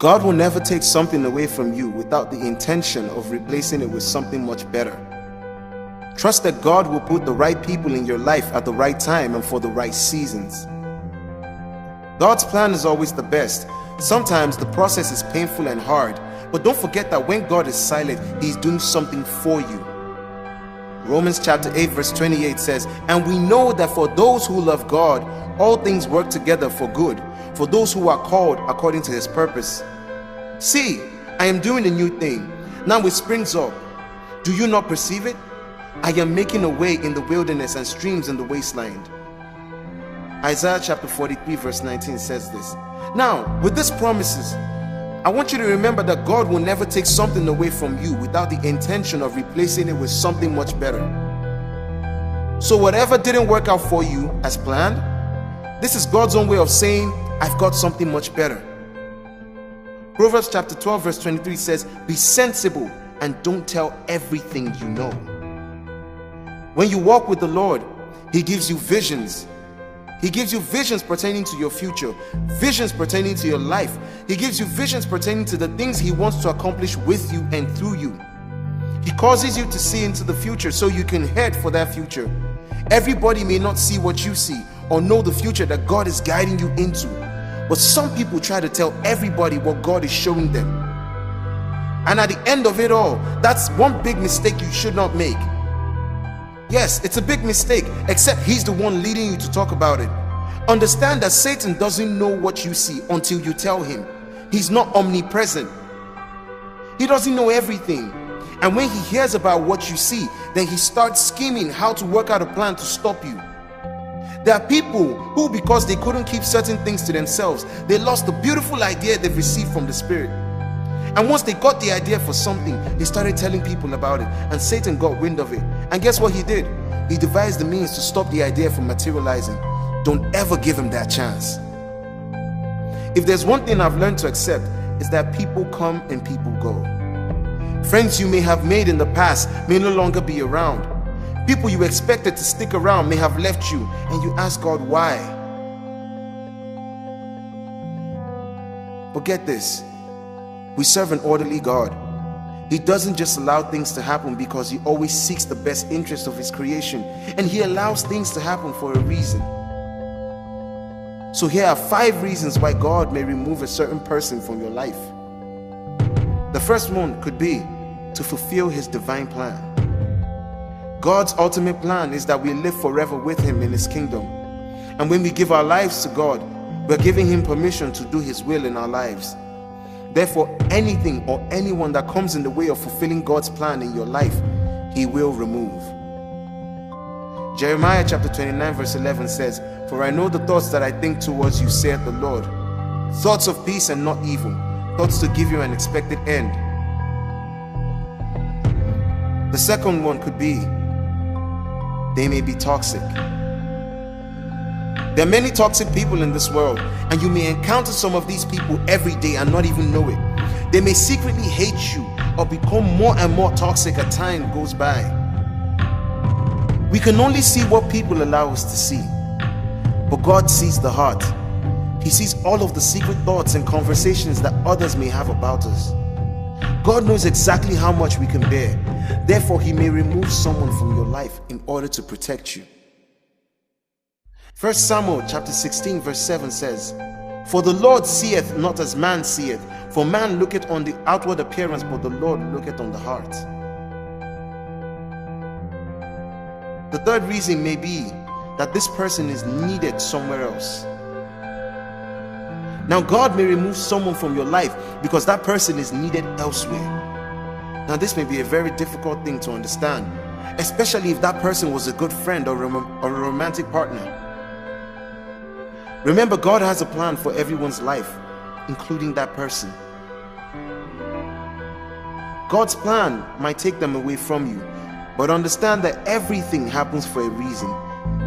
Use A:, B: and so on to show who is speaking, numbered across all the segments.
A: God will never take something away from you without the intention of replacing it with something much better. Trust that God will put the right people in your life at the right time and for the right seasons. God's plan is always the best. Sometimes the process is painful and hard, but don't forget that when God is silent, He's doing something for you. Romans chapter 8 verse 28 says, "And we know that for those who love God, all things work together for good, for those who are called according to His purpose. See, I am doing a new thing. Now it springs up. Do you not perceive it? I am making a way in the wilderness and streams in the wasteland." Isaiah chapter 43 verse 19 says this. Now, with these promises, I want you to remember that God will never take something away from you without the intention of replacing it with something much better. So whatever didn't work out for you as planned, this is God's own way of saying, I've got something much better. Proverbs chapter 12 verse 23 says, "Be sensible and don't tell everything you know." When you walk with the Lord, He gives you visions. He gives you visions pertaining to your future, visions pertaining to your life. He gives you visions pertaining to the things He wants to accomplish with you and through you. He causes you to see into the future so you can head for that future. Everybody may not see what you see or know the future that God is guiding you into, but some people try to tell everybody what God is showing them. And at the end of it all, that's one big mistake you should not make. Yes, it's a big mistake, except He's the one leading you to talk about it. Understand that Satan doesn't know what you see until you tell him. He's not omnipresent. He doesn't know everything. And when he hears about what you see, then he starts scheming how to work out a plan to stop you. There are people who, because they couldn't keep certain things to themselves, they lost the beautiful idea they've received from the Spirit. And once they got the idea for something, they started telling people about it, and Satan got wind of it. And guess what he did? He devised the means to stop the idea from materializing. Don't ever give him that chance. If there's one thing I've learned to accept, is that people come and people go. Friends you may have made in the past may no longer be around. People you expected to stick around may have left you, and you ask God why. But get this, we serve an orderly God. He doesn't just allow things to happen because He always seeks the best interest of His creation, and He allows things to happen for a reason. So here are 5 reasons why God may remove a certain person from your life. The first one could be to fulfill His divine plan. God's ultimate plan is that we live forever with Him in His kingdom. And when we give our lives to God, we're giving Him permission to do His will in our lives. Therefore, anything or anyone that comes in the way of fulfilling God's plan in your life, He will remove. Jeremiah chapter 29 verse 11 says, "For I know the thoughts that I think towards you, saith the Lord, thoughts of peace and not evil, thoughts to give you an expected end." The second one could be, they may be toxic. There are many toxic people in this world, and you may encounter some of these people every day and not even know it. They may secretly hate you or become more and more toxic as time goes by. We can only see what people allow us to see, but God sees the heart. He sees all of the secret thoughts and conversations that others may have about us. God knows exactly how much we can bear. Therefore, He may remove someone from your life in order to protect you. 1 Samuel chapter 16 verse 7 says, "For the Lord seeth not as man seeth, for man looketh on the outward appearance, but the Lord looketh on the heart." The third reason may be that this person is needed somewhere else. Now, God may remove someone from your life because that person is needed elsewhere. Now, this may be a very difficult thing to understand, especially if that person was a good friend or a romantic partner. Remember, God has a plan for everyone's life, including that person. God's plan might take them away from you, but understand that everything happens for a reason.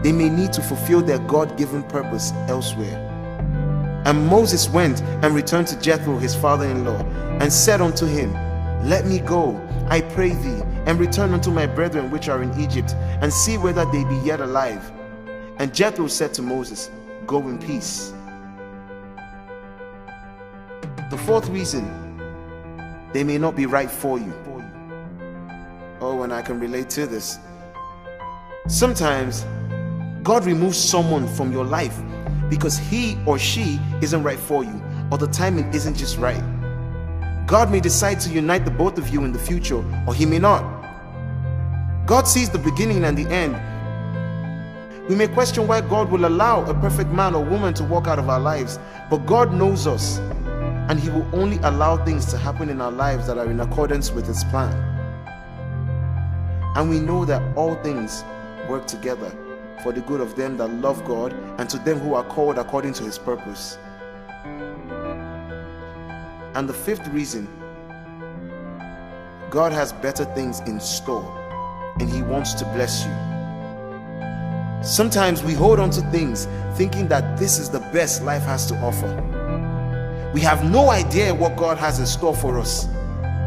A: They may need to fulfill their God-given purpose elsewhere. And Moses went and returned to Jethro, his father-in-law, and said unto him, "Let me go, I pray thee, and return unto my brethren which are in Egypt, and see whether they be yet alive." And Jethro said to Moses, "Go in peace." The fourth reason, they may not be right for you. Oh, and I can relate to this. Sometimes God removes someone from your life because he or she isn't right for you, or the timing isn't just right. God may decide to unite the both of you in the future, or he may not. God sees the beginning and the end. We may question why God will allow a perfect man or woman to walk out of our lives, but God knows us, and he will only allow things to happen in our lives that are in accordance with his plan. And we know that all things work together for the good of them that love God and to them who are called according to his purpose. And the fifth reason, God has better things in store and he wants to bless you. Sometimes we hold on to things thinking that this is the best life has to offer. We have no idea what God has in store for us.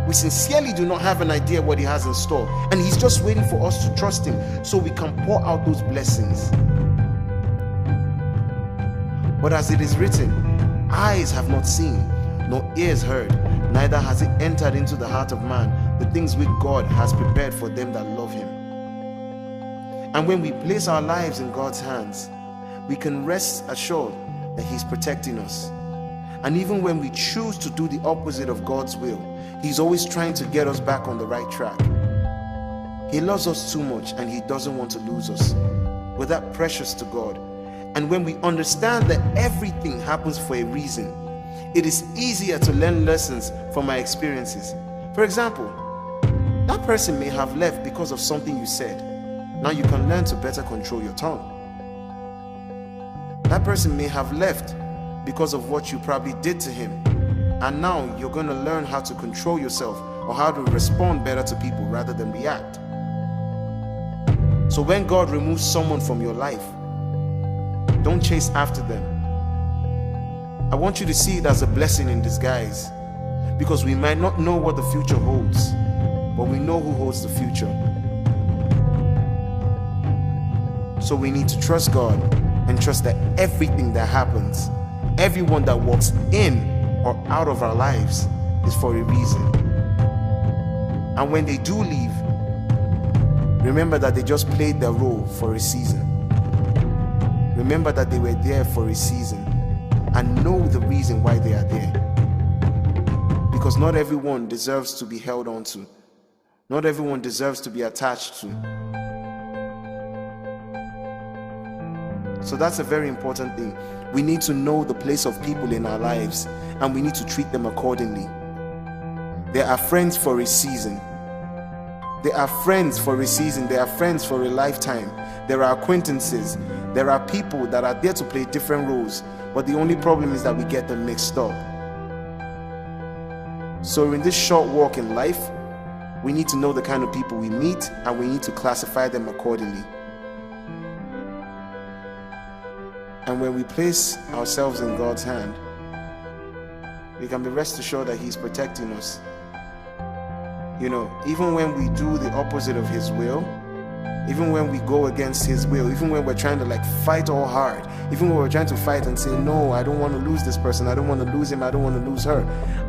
A: We sincerely do not have an idea what he has in store, and he's just waiting for us to trust him so we can pour out those blessings. But as it is written, eyes have not seen, nor ears heard, neither has it entered into the heart of man the things which God has prepared for them that love him. And when we place our lives in God's hands, we can rest assured that he's protecting us. And even when we choose to do the opposite of God's will, he's always trying to get us back on the right track. He loves us too much and he doesn't want to lose us. We're that precious to God. And when we understand that everything happens for a reason, it is easier to learn lessons from our experiences. For example, that person may have left because of something you said. Now you can learn to better control your tongue. That person may have left because of what you probably did to him. And now you're going to learn how to control yourself or how to respond better to people rather than react. So when God removes someone from your life, don't chase after them. I want you to see it as a blessing in disguise, because we might not know what the future holds, but we know who holds the future. So we need to trust God and trust that everything that happens, everyone that walks in or out of our lives is for a reason. And when they do leave, remember that they just played their role for a season. Remember that they were there for a season, and know the reason why they are there. Because not everyone deserves to be held on to. Not everyone deserves to be attached to. So that's a very important thing. We need to know the place of people in our lives, and we need to treat them accordingly. There are friends for a season. There are friends for a season. There are friends for a lifetime. There are acquaintances. There are people that are there to play different roles, but the only problem is that we get them mixed up. So in this short walk in life, we need to know the kind of people we meet, and we need to classify them accordingly. And when we place ourselves in God's hand, we can be rest assured that he's protecting us. You know, even when we do the opposite of his will, even when we go against his will, even when we're trying to fight all hard, even when we're trying to fight and say, no, I don't want to lose this person, I don't want to lose him, I don't want to lose her,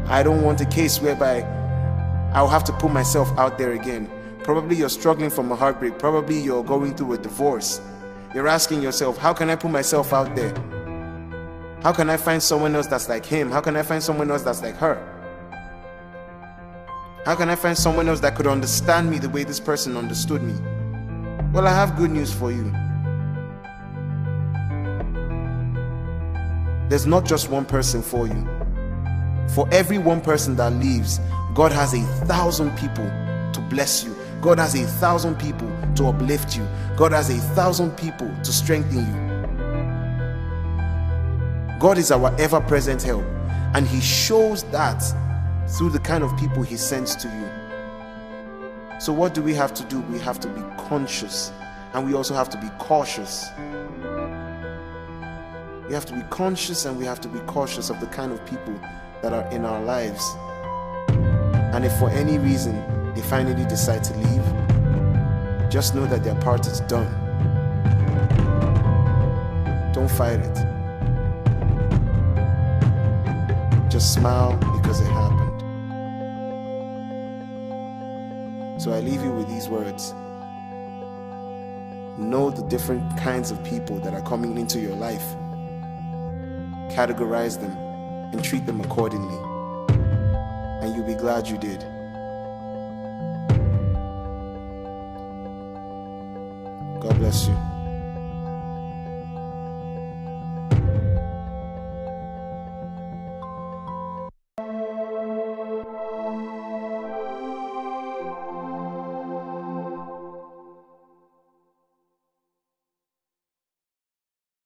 A: I don't want a case whereby I'll have to put myself out there again. Probably you're struggling from a heartbreak, probably you're going through a divorce. You're asking yourself, how can I put myself out there? How can I find someone else that's like him? How can I find someone else that's like her? How can I find someone else that could understand me the way this person understood me? Well, I have good news for you. There's not just one person for you. For every one person that leaves, God has 1,000 people to bless you. God has 1,000 people to uplift you. God has 1,000 people to strengthen you. God is our ever-present help, and he shows that through the kind of people he sends to you. So what do we have to do? We have to be conscious, and we also have to be cautious. We have to be conscious, and we have to be cautious of the kind of people that are in our lives. And if for any reason they finally decide to leave, just know that their part is done. Don't fight it. Just smile because it happened. So I leave you with these words. Know the different kinds of people that are coming into your life. Categorize them and treat them accordingly. And you'll be glad you did. God bless you.